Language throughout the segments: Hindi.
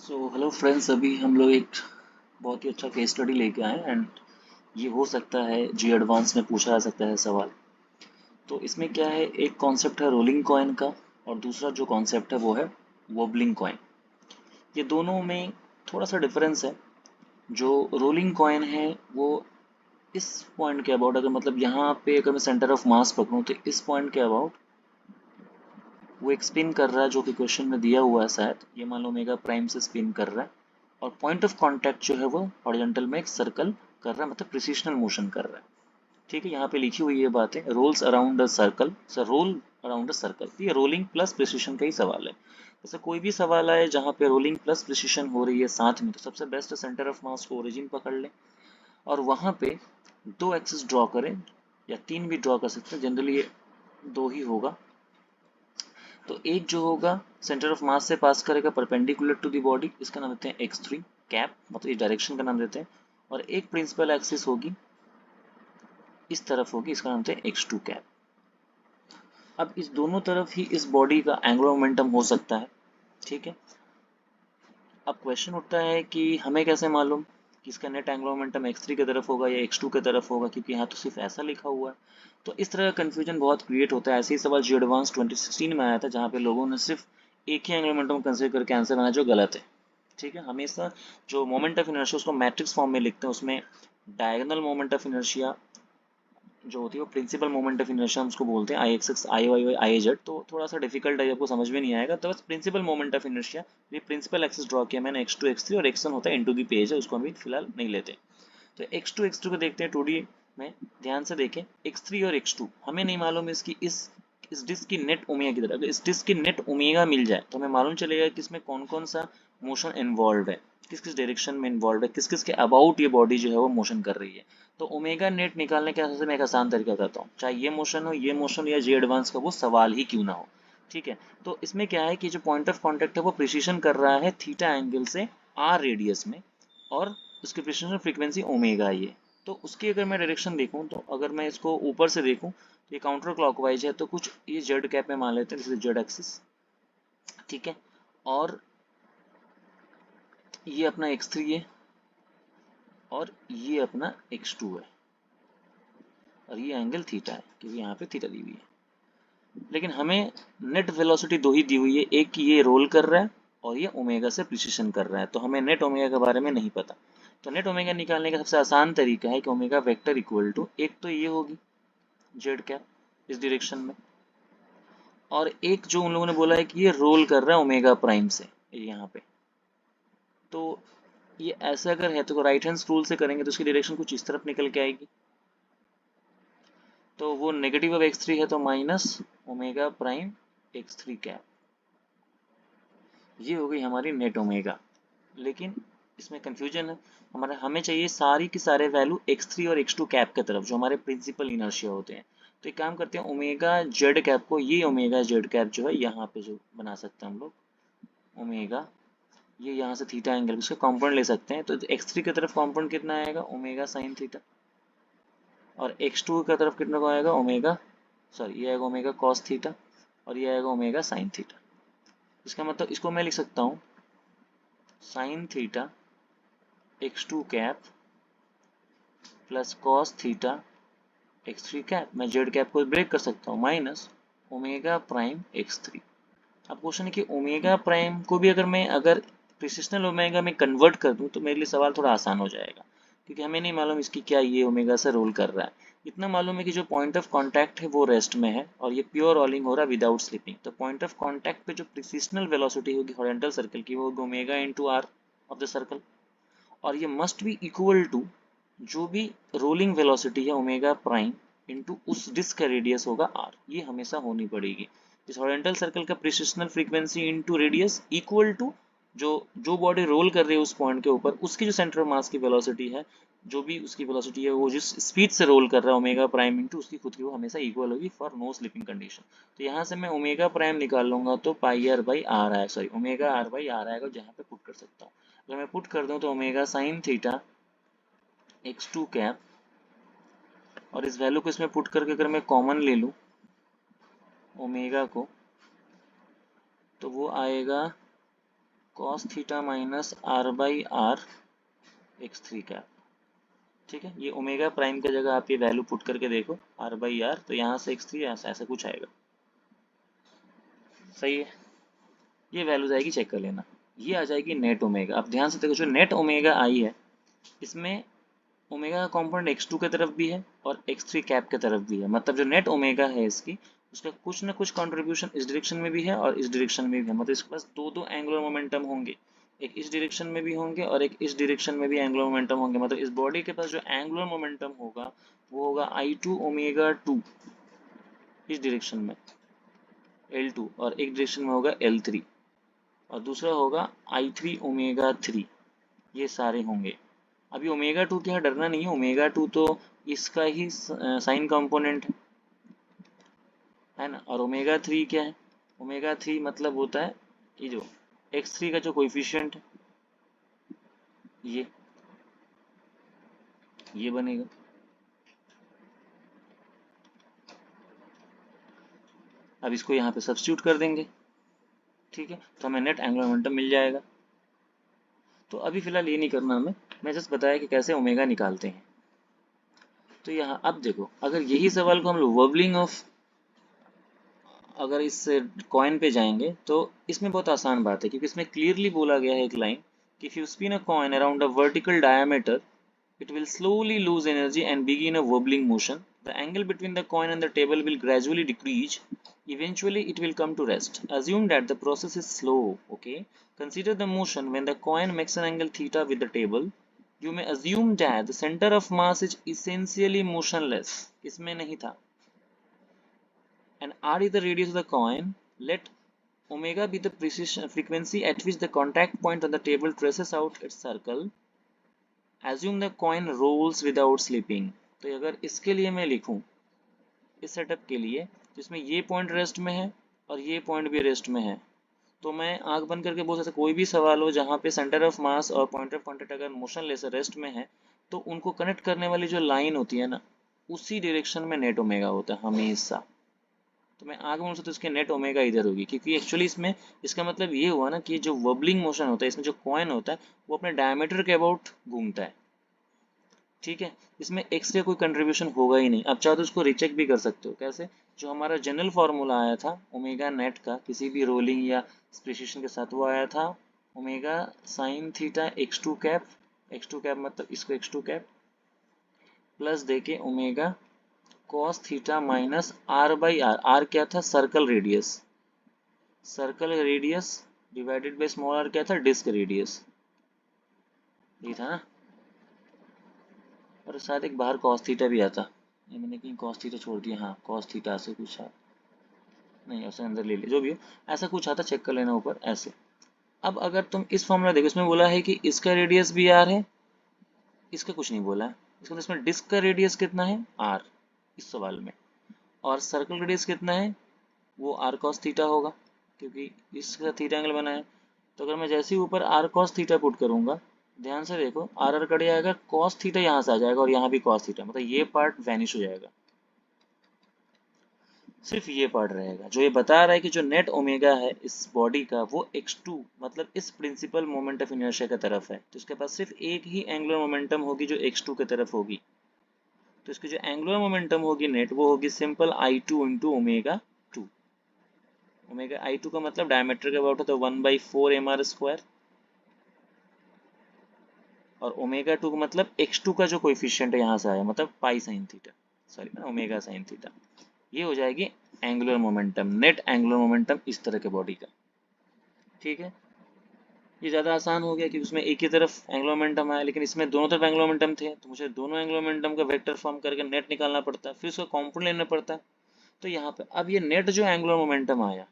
सो हेलो फ्रेंड्स, अभी हम लोग एक बहुत ही अच्छा केस स्टडी लेके आए एंड ये हो सकता है जी एडवांस में पूछा जा सकता है सवाल। तो इसमें क्या है, एक कॉन्सेप्ट है रोलिंग कॉइन का और दूसरा जो कॉन्सेप्ट है वो है वॉबलिंग कॉइन। ये दोनों में थोड़ा सा डिफरेंस है। जो रोलिंग कॉइन है वो इस पॉइंट के अबाउट, अगर मतलब यहाँ पे अगर मैं सेंटर ऑफ मास पकड़ूँ तो इस पॉइंट के अबाउट वो एक स्पिन कर रहा है, जो कि क्वेश्चन में दिया हुआ है। शायद ये मान लो ओमेगा प्राइम से स्पिन कर रहा है और पॉइंट ऑफ कांटेक्ट जो है वो हॉरिजॉन्टल में एक सर्कल कर रहा है, मतलब प्रिसिशनल मोशन कर रहा है। ठीक है, यहाँ पे लिखी हुई ये बातें, rolls around a circle, sir roll around a circle. ये रोलिंग प्लस प्रिसिशन का ही सवाल है। जैसे कोई भी सवाल आए जहाँ पे रोलिंग प्लस प्रिसिशन हो रही है साथ में, तो सबसे बेस्ट सेंटर ऑफ मास को ओरिजिन पकड़ ले और वहाँ पे दो एक्सिस ड्रॉ करें, या तीन भी ड्रॉ कर सकते हैं, जनरली ये दो ही होगा। तो एक जो होगा सेंटर ऑफ मास से पास करेगा परपेंडिकुलर टू द बॉडी, इसका नाम देते हैं x3 कैप, मतलब इस डायरेक्शन का नाम देते हैं। और एक प्रिंसिपल एक्सिस होगी इस तरफ होगी, इसका नाम देते हैं x2 कैप। अब इस दोनों तरफ ही इस बॉडी का एंगुलर मोमेंटम हो सकता है। ठीक है, अब क्वेश्चन उठता है कि हमें कैसे मालूम कि इसका नेट एंगुलर मोमेंटम x3 की तरफ होगा या x2 की तरफ होगा, क्योंकि यहाँ तो सिर्फ ऐसा लिखा हुआ है। तो इस तरह का कंफ्यूजन बहुत क्रिएट होता है। ऐसे ही सवाल जी एडवांस 2016 में आया था, जहाँ पे लोगों ने सिर्फ एक ही एंगुलर मोमेंटम कंसीडर करके आंसर बनाया, जो गलत है। ठीक है, हमेशा जो मोमेंट ऑफ इनर्शिया उसको मैट्रिक्स फॉर्म में लिखते हैं, उसमें डायगोनल मोमेंट ऑफ इनर्शिया जो होती है वो प्रिंसिपल मोमेंट ऑफ इनर्शिया हम उसको बोलते हैं, I X X I Y Y I Z. तो थोड़ा सा डिफिकल्ट है, आपको समझ में नहीं आएगा, तो बस प्रिंसिपल मोमेंट ऑफ इनर्शिया, ये प्रिंसिपल एक्सिस ड्रॉ किया मैंने, x2 x3, और x1 होता है इनटू द पेज है, उसको अभी फिलहाल नहीं लेते। तो x2 x2 को देखते हैं 2D में। ध्यान से देखें, x3 और x2 हमें नहीं मालूम इसकी इस डिस्क की नेट ओमेगा की तरह। अगर इस डिस्क की नेट ओमेगा मिल जाए तो हमें मालूम चलेगा कि इसमें कौन कौन सा मोशन इन्वॉल्व है, किस किस डायरेक्शन में इन्वॉल्व है, किस किस के अबाउट ये बॉडी जो है वो मोशन कर रही है। तो ओमेगा नेट निकालने के सबसे मैं एक आसान तरीका करता हूँ, चाहे ये मोशन हो, ये मोशन, या जे एडवांस का वो सवाल ही क्यों ना हो। ठीक है, तो इसमें क्या है कि जो पॉइंट ऑफ कांटेक्ट है वो प्रिसिशन कर रहा है थीटा एंगल से आर रेडियस में, और उसकी प्रिसिशन फ्रीक्वेंसी ओमेगा है ये। तो उसकी अगर मैं डायरेक्शन देखूं, तो अगर मैं इसको ऊपर से देखूं तो ये काउंटर क्लॉकवाइज है, तो कुछ ये जेड कैप में मान लेते हैं, जैसे जेड एक्सिस। ठीक है, और ये अपना x3 है और ये अपना x2 है, और ये एंगल थीटा है क्योंकि यहाँ पे थीटा दी हुई है। लेकिन हमें नेट वेलोसिटी दो ही दी हुई है, एक कि ये रोल कर रहा है और ये ओमेगा से प्रिसिशन कर रहा है, तो हमें नेट ओमेगा के बारे में नहीं पता। तो नेट ओमेगा निकालने का सबसे आसान तरीका है कि ओमेगा वेक्टर इक्वल टू, एक तो ये होगी जेड कैप इस डायरेक्शन में, और एक जो उन लोगों ने बोला है कि ये रोल कर रहा है ओमेगा प्राइम से यहाँ पे। तो ये ऐसा अगर है तो राइट हैंड रूल से करेंगे तो उसकी डायरेक्शन कुछ इस तरफ निकल के आएगी। तो वो नेगेटिव ऑफ x3 है, तो minus omega prime x3 cap, ये हो गई हमारी नेट ओमेगा। लेकिन इसमें कंफ्यूजन है, हमें चाहिए सारी की सारे वैल्यू x3 और x2 कैप की तरफ, जो हमारे प्रिंसिपल इनर्शिया होते हैं। तो एक काम करते हैं, ओमेगा जेड कैप को, ये ओमेगा जेड कैप जो है यहाँ पे जो बना सकते हैं हम लोग ओमेगा, ये यहाँ से थीटा एंगल उसका कॉम्पोनेंट ले सकते हैं। तो x3 की तरफ कॉम्पोनेंट कितना आएगा, ओमेगा साइन थीटा, और x2 की तरफ कितना को आएगा, ओमेगा, सॉरी ये आएगा ओमेगा कॉस थीटा, और ये आएगा ओमेगा साइन थीटा। इसका मतलब इसको मैं लिख सकता हूँ sign theta x2 cap plus cos theta x3 cap. मैं जेड कैप को ब्रेक कर सकता हूँ, माइनस ओमेगा प्राइम x3। अब क्वेश्चन है कि ओमेगा प्राइम को भी अगर प्रिसिशनल ओमेगा में कन्वर्ट कर दूं तो मेरे लिए सवाल थोड़ा आसान हो जाएगा, क्योंकि हमें नहीं मालूम इसकी क्या ये ओमेगा से रोल कर रहा है। इतना मालूम है कि जो पॉइंट ऑफ कांटेक्ट है वो रेस्ट में है और ये प्योर रोलिंग हो रहा है विदाउट स्लिपिंग। तो पॉइंट ऑफ कांटेक्ट पे जो प्रिसिशनल वेलोसिटी होगी हॉरिजॉन्टल सर्कल की, वो होगी omega into R of the circle, और ये मस्ट बी इक्वल टू जो भी रोलिंग वेलोसिटी है ओमेगा प्राइम इंटू उस डिस्क का रेडियस होगा आर, ये हमेशा होनी पड़ेगी। इस हॉरिजॉन्टल सर्कल का precessional frequency into radius equal to जो जो बॉडी रोल कर रही है उस पॉइंट के ऊपर, उसकी जो सेंटर ऑफ मास की वेलोसिटी है, जो भी उसकी वेलोसिटी है, वो जिस स्पीड से रोल कर रहा है ओमेगा प्राइम इंटू उसकी खुद की, वो हमेशा इक्वल होगी फॉर नो स्लिपिंग कंडीशन। तो यहाँ से मैं ओमेगा प्राइम निकाल लूंगा तो पाई आर बाई आर आएगा, sorry omega r by r आएगा, जहाँ पे पुट कर सकता हूँ। अगर मैं पुट कर दूं तो omega sine theta x2 cap, और इस वैल्यू को इसमें पुट करके अगर मैं कॉमन ले लूं ओमेगा को, तो वो आएगा cos theta minus r by r x three cap. ठीक है, ये ओमेगा प्राइम की जगह आप ये वैल्यू पुट करके देखो आर बाई आर, तो यहाँ से एक्स थ्री ऐसा कुछ आएगा। सही है, ये वैल्यू जाएगी, चेक कर लेना। ये आ जाएगी नेट ओमेगा। अब ध्यान से देखो, जो नेट ओमेगा आई है इसमें ओमेगा का कॉम्पोनेंट x2 की तरफ भी है और x3 कैप की तरफ भी है। मतलब जो नेट ओमेगा है इसकी, उसका कुछ ना कुछ कंट्रीब्यूशन इस डायरेक्शन में भी है और इस डायरेक्शन में भी है। मतलब इसके पास दो दो एंगुलर मोमेंटम होंगे, एक इस डायरेक्शन में भी होंगे और एक इस डायरेक्शन में भी एंगुलर मोमेंटम होंगे। मतलब इस बॉडी के पास जो एंगुलर मोमेंटम होगा वो होगा I2 ओमेगा 2 इस डायरेक्शन में L2, और एक डायरेक्शन में होगा L3, और दूसरा होगा I3 ओमेगा 3। ये सारे होंगे। अभी ओमेगा 2 क्या डरना नहीं है, ओमेगा 2 तो इसका ही साइन कंपोनेंट है ना। और ओमेगा 3 क्या है, ओमेगा 3 मतलब होता है ये जो x3 का जो कोएफिशिएंट है, ये बनेगा। अब इसको यहाँ पे सब्स्टिट्यूट कर देंगे, ठीक है, तो हमें नेट एंगुलर मोमेंटम मिल जाएगा। तो अभी फिलहाल ये नहीं करना हमें, मैं जस्ट बताया कि कैसे ओमेगा निकालते हैं। तो यहाँ अब देखो, अगर यही सवाल को हम लोग वर्बलिंग ऑफ, अगर इस कॉइन पे जाएंगे तो इसमें बहुत आसान बात है, क्योंकि इसमें क्लियरली बोला गया है एक लाइन कि if you spin a coin around a vertical diameter it will slowly lose energy and begin a wobbling motion. The angle between the coin and the table will gradually decrease. Eventually, it will come to rest. Assume that the process is slow. Okay. Consider the motion when the coin makes an angle theta with the table. You may assume that the center of mass is essentially motionless. इसमें नहीं था. And r is the radius of the coin. Let omega be the precision frequency at which the contact point on the table traces out its circle. Assume the coin rolls without slipping. तो अगर इसके लिए मैं लिखूं, इस सेटअप के लिए, तो इसमें ये पॉइंट रेस्ट में है और ये पॉइंट भी रेस्ट में है, तो मैं आंख बंद करके बोल सकता कोई भी सवाल हो जहाँ पे सेंटर ऑफ मास और पॉइंट ऑफ कॉन्टैक्ट अगर मोशनलेस रेस्ट में है, तो उनको कनेक्ट करने वाली जो लाइन होती है ना, उसी डायरेक्शन में नेट ओमेगा होता है हमेशा। तो मैं आगे बोल सकता हूँ इसके नेट ओमेगा इधर होगी, क्योंकि एक्चुअली इसमें इसका मतलब ये हुआ ना कि जो वबलिंग मोशन होता है इसमें, जो कॉइन होता है वो अपने डायमीटर के अबाउट घूमता है। ठीक है, इसमें एक्स का कोई कंट्रीब्यूशन होगा ही नहीं। अब चाहो तो उसको रिचेक भी कर सकते हो। कैसे, जो हमारा जनरल फार्मूला आया था ओमेगा नेट का किसी भी रोलिंग या प्रिसिशन के साथ, वो आया था omega sine theta x2 cap, x2 cap मतलब इसको x2 कैप प्लस देके omega cos theta minus r by r. R क्या था, circle radius, circle radius divided by small r क्या था, डिस्क रेडियस, ये था ना। और शायद एक बाहर कॉस थीटा भी आता, ये मैंने कहीं कॉस थीटा छोड़ दिया, हाँ कॉस थीटा से कुछ है, नहीं ऐसे अंदर ले ले, जो भी हो ऐसा कुछ आता, चेक कर लेना ऊपर ऐसे। अब अगर तुम इस फॉर्मूला देखो, इसमें बोला है कि इसका रेडियस भी आर है, इसका कुछ नहीं बोला है, इसमें इसमें डिस्क का रेडियस कितना है, आर इस सवाल में, और सर्कल रेडियस कितना है, वो आर कॉस थीटा होगा, क्योंकि इसका थीटा एंगल बना है। तो अगर मैं जैसे ही ऊपर आर कॉस थीटा पुट करूंगा, ध्यान से देखो आर आर कट जाएगा, कॉस थीटा यहाँ से आ जाएगा और यहाँ भी कॉस थीटा, मतलब ये पार्ट वैनिश हो जाएगा, सिर्फ ये पार्ट रहेगा। जो ये बता रहा है कि जो नेट ओमेगा है इस बॉडी का वो x2 मतलब इस प्रिंसिपल मोमेंट ऑफ इनर्शिया की तरफ है, तो इसके पास सिर्फ एक ही एंगुलर मोमेंटम होगी जो x2 की तरफ होगी। तो इसकी जो एंगुलर मोमेंटम होगी नेट, वो होगी simple I2 into omega 2। Omega I2 का मतलब डायमीटर के अबाउट है तो 1/4 mr स्क्वायर, और ओमेगा 2 का मतलब x2 का जो कोएफिशिएंट है यहाँ से आया, मतलब pi sine theta, sorry omega sine theta. ये हो जाएगी angular momentum, net angular momentum इस तरह के बॉडी का। ठीक है, ये ज़्यादा आसान हो गया कि उसमें एक ही तरफ एंगुलर मोमेंटम आया, लेकिन इसमें दोनों तरफ एंगुलर मोमेंटम थे, तो मुझे दोनों एंगुलर मोमेंटम का वेक्टर फॉर्म करके नेट निकालना पड़ता है, फिर उसका कॉम्पोनेंट लेना पड़ता है। तो यहाँ पे अब ये नेट जो एंगुलर मोमेंटम आया,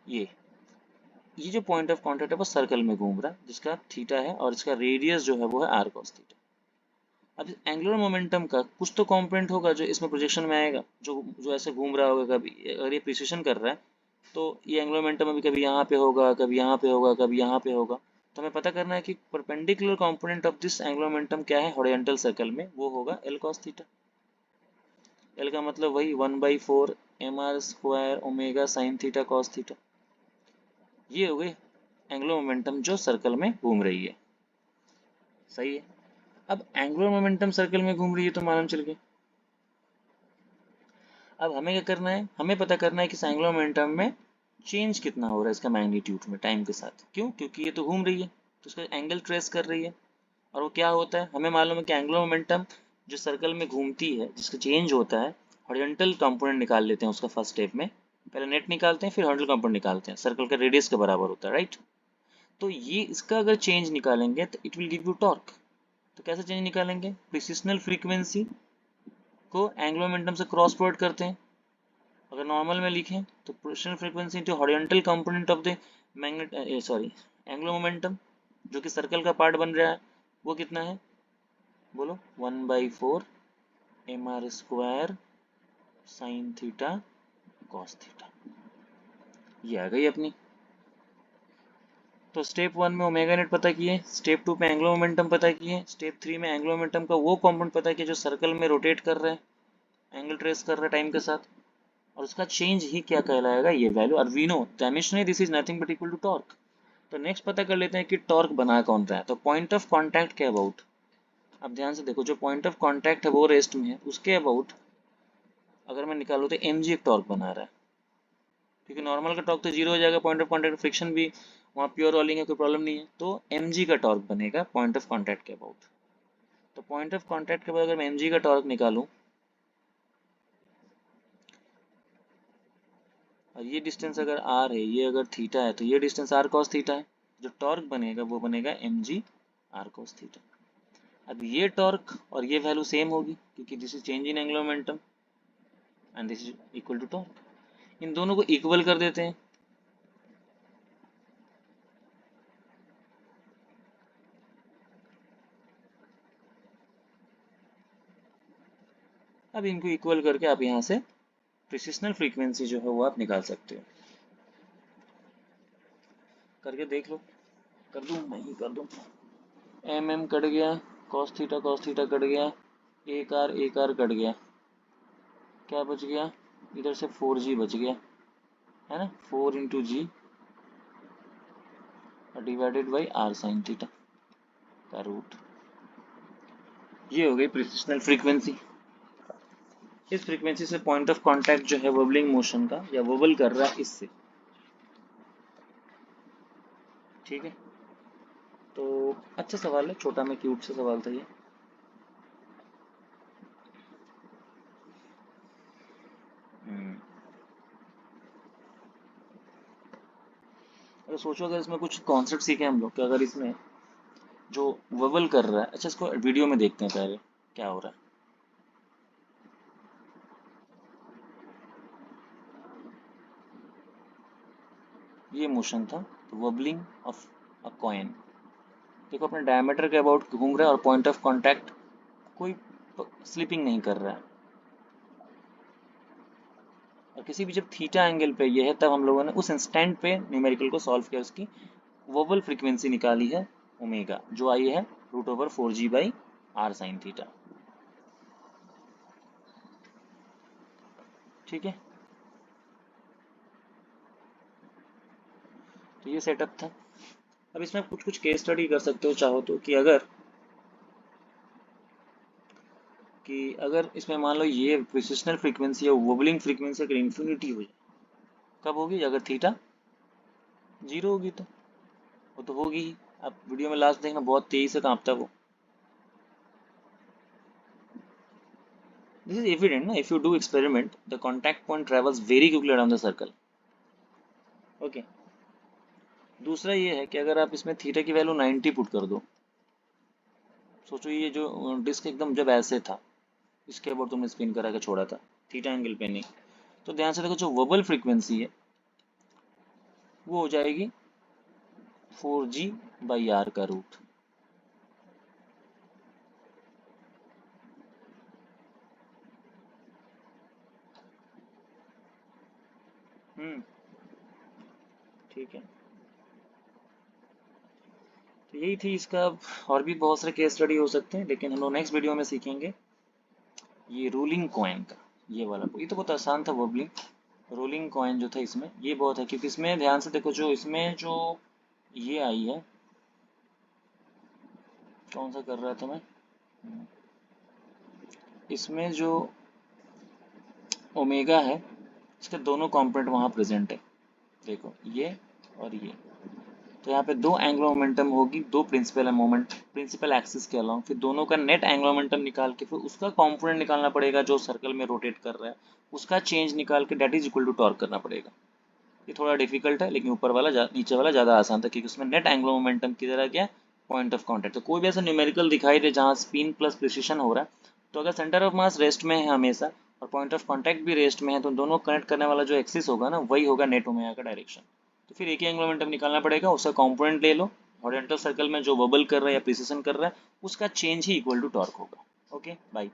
ये जो पॉइंट ऑफ कॉन्टैक्ट है वो सर्कल में घूम रहा है जिसका थीटा है, और इसका रेडियस जो है वो है आर कॉस थीटा। अब इस एंगुलर मोमेंटम का कुछ तो कॉम्पोनेंट होगा जो इसमें प्रोजेक्शन में आएगा, जो ऐसे घूम रहा होगा। कभी अगर ये प्रिसिशन कर रहा है तो ये एंगुलर मोमेंटम अभी कभी यहाँ पे होगा, कभी यहाँ पे होगा, कभी यहाँ पे होगा। तो हमें पता करना है कि perpendicular component of this angular momentum क्या है हॉरिजॉन्टल सर्कल में, वो होगा एल कॉस थीटा। एल का मतलब वही 1/4 mr square omega sine theta cos theta. ये हो गई एंगुलर मोमेंटम जो सर्कल में घूम रही है, सही है। अब एंगुलर मोमेंटम सर्कल में घूम रही है तो मालूम चल गया। अब हमें क्या करना है, हमें पता करना है कि एंगुलर मोमेंटम में चेंज कितना हो रहा है इसका मैग्नीट्यूड में टाइम के साथ। क्यों? क्योंकि ये तो घूम रही है तो उसका एंगल ट्रेस कर रही है। और वो क्या होता है, हमें मालूम है कि एंगुलर मोमेंटम जो सर्कल में घूमती है जिसका चेंज होता है, हॉरिजॉन्टल कंपोनेंट निकाल लेते हैं उसका फर्स्ट स्टेप में। पहले नेट निकालते हैं फिर हॉरिजॉन्टल कंपोनेंट निकालते हैं, सर्कल का रेडियस के बराबर होता है, राइट। तो ये इसका अगर चेंज निकालेंगे तो it will give you torque. तो कैसे चेंज निकालेंगे, प्रिसिशनल फ्रीक्वेंसी को एंगुलर मोमेंटम से क्रॉस प्रोडक्ट करते हैं। अगर नॉर्मल में लिखें तो precessional frequency into horizontal component of the magnet sorry angular momentum जो कि सर्कल का पार्ट बन रहा है, वो कितना है बोलो, 1/4 mr² sine theta cos theta. ये आ गई अपनी। तो स्टेप 1 में ओमेगा नेट पता किए, स्टेप 2 में एंगुलर मोमेंटम पता किए, स्टेप 3 में एंगुलर मोमेंटम का वो कंपोनेंट पता किया जो सर्कल में रोटेट कर रहा है, एंगल ट्रेस कर रहा है टाइम के साथ, और उसका चेंज ही क्या कहलाएगा, ये वैल्यू। और we know dimensionally this is nothing but equal to torque. तो नेक्स्ट पता कर लेते हैं कि टॉर्क बना कौन रहा है। तो पॉइंट ऑफ कांटेक्ट के अबाउट, अब ध्यान से देखो, जो पॉइंट ऑफ कांटेक्ट है वो रेस्ट में है, उसके अबाउट अगर मैं निकालूँ तो mg एक टॉर्क बना रहा है। क्योंकि नॉर्मल का टॉर्क तो जीरो हो जाएगा, पॉइंट ऑफ कांटेक्ट फ्रिक्शन भी वहाँ प्योर रोलिंग है, कोई प्रॉब्लम नहीं है, तो mg का टॉर्क बनेगा पॉइंट ऑफ कांटेक्ट के अबाउट। तो पॉइंट ऑफ कांटेक्ट के बाद अगर मैं mg का टॉर्क निकालूं, और ये डिस्टेंस अगर r है, ये अगर थीटा है, तो ये डिस्टेंस r cos थीटा है, जो टॉर्क बनेगा वो बनेगा mg r cos थीटा। अब ये टॉर्क और ये वैल्यू सेम होगी क्योंकि this is change in angular momentum and this is equal to torque. इन दोनों को इक्वल कर देते हैं। अब इनको इक्वल करके आप यहाँ से प्रिसिशनल फ्रीक्वेंसी जो है वो आप निकाल सकते हो। करके देख लो। कर दूं, मैं ही कर दूं। एम कट गया, कॉस थीटा कट गया, एक आर कट गया, क्या बच गया, इधर से 4g बच गया, है ना, 4 × g divided by r sine theta का रूट। ये हो गई प्रिसिशनल फ्रीक्वेंसी। इस फ्रीक्वेंसी से पॉइंट ऑफ कांटेक्ट जो है वबलिंग मोशन का या वबल कर रहा है इससे, ठीक है। तो अच्छा सवाल है, छोटा में क्यूट सा सवाल था ये। अगर सोचो, अगर इसमें कुछ कॉन्सेप्ट सीखे हम लोग, कि अगर इसमें जो वबल कर रहा है, अच्छा इसको वीडियो में देखते हैं पहले क्या हो रहा है। ये मोशन था, तो वबलिंग ऑफ अ कॉइन। देखो अपने डायमीटर के अबाउट घूम रहा है और पॉइंट ऑफ कांटेक्ट कोई स्लिपिंग नहीं कर रहा है। और किसी भी जब थीटा एंगल पे ये है, तब हम लोगों ने उस इंस्टेंट पे न्यूमेरिकल को सॉल्व किया, उसकी वोबल फ्रीक्वेंसी निकाली है ओमेगा, जो आई है √4g/r साइन थीटा। ठीक है, तो ये सेटअप था। अब इसमें कुछ कुछ केस स्टडी कर सकते हो चाहो तो, कि अगर इसमें मान लो ये प्रिसिशनल फ्रीक्वेंसी या वोबलिंग फ्रीक्वेंसी अगर इन्फिनिटी हो जाए, कब होगी, अगर थीटा जीरो होगी तो वो तो होगी ही। आप वीडियो में लास्ट देखना, बहुत तेजी से कांपता है वो। दिस इज एविडेंट ना, if you do experiment the contact point travels very quickly around the circle. Okay. दूसरा ये है कि अगर आप इसमें थीटा की वैल्यू 90 पुट कर दो, सोचो ये जो डिस्क एकदम जब ऐसे था, इसके ऊपर तुमने स्पिन करा के छोड़ा था, थीटा एंगल पे नहीं, तो ध्यान से देखो जो वबल फ्रीक्वेंसी है वो हो जाएगी 4g/r का रूट। ठीक है, तो यही थी इसका। और भी बहुत सारे केस स्टडी हो सकते हैं, लेकिन हम लोग नेक्स्ट वीडियो में सीखेंगे ये रूलिंग कॉइन का, ये वाला। ये तो बहुत आसान था वबलिंग, रोलिंग कॉइन जो था इसमें ये बहुत है, क्योंकि इसमें ध्यान से देखो, जो इसमें जो ये आई है, कौन सा कर रहा था मैं, इसमें जो ओमेगा है इसके दोनों कंपोनेंट वहाँ प्रेजेंट है, देखो ये और ये। तो यहाँ पे दो एंगुलर मोमेंटम होगी, दो प्रिंसिपल मोमेंट प्रिंसिपल एक्सिस के अलावा, फिर दोनों का नेट एंगुलर मोमेंटम निकाल के फिर उसका कंपोनेंट निकालना पड़ेगा जो सर्कल में रोटेट कर रहा है, उसका चेंज निकाल के that is equal to torque करना पड़ेगा। ये थोड़ा डिफिकल्ट है, लेकिन ऊपर वाला नीचे वाला ज़्यादा आसान था, क्योंकि उसमें नेट एंगुलर मोमेंटम की तरह क्या पॉइंट ऑफ कॉन्टैक्ट। तो कोई भी ऐसा न्यूमेरिकल दिखाई दे जहाँ स्पिन प्लस प्रिसिशन हो रहा है, तो अगर सेंटर ऑफ मास रेस्ट में है हमेशा और पॉइंट ऑफ कॉन्टैक्ट भी रेस्ट में है, तो दोनों कनेक्ट करने वाला जो एक्सिस होगा ना, वही होगा नेट ओमेगा का डायरेक्शन। तो फिर एक ही एंगुलर मोमेंटम निकालना पड़ेगा, उसका कंपोनेंट ले लो, हॉरिजॉन्टल सर्कल में जो बबल कर रहा है या प्रिसिशन कर रहा है उसका चेंज ही इक्वल टू टॉर्क होगा। Okay bye.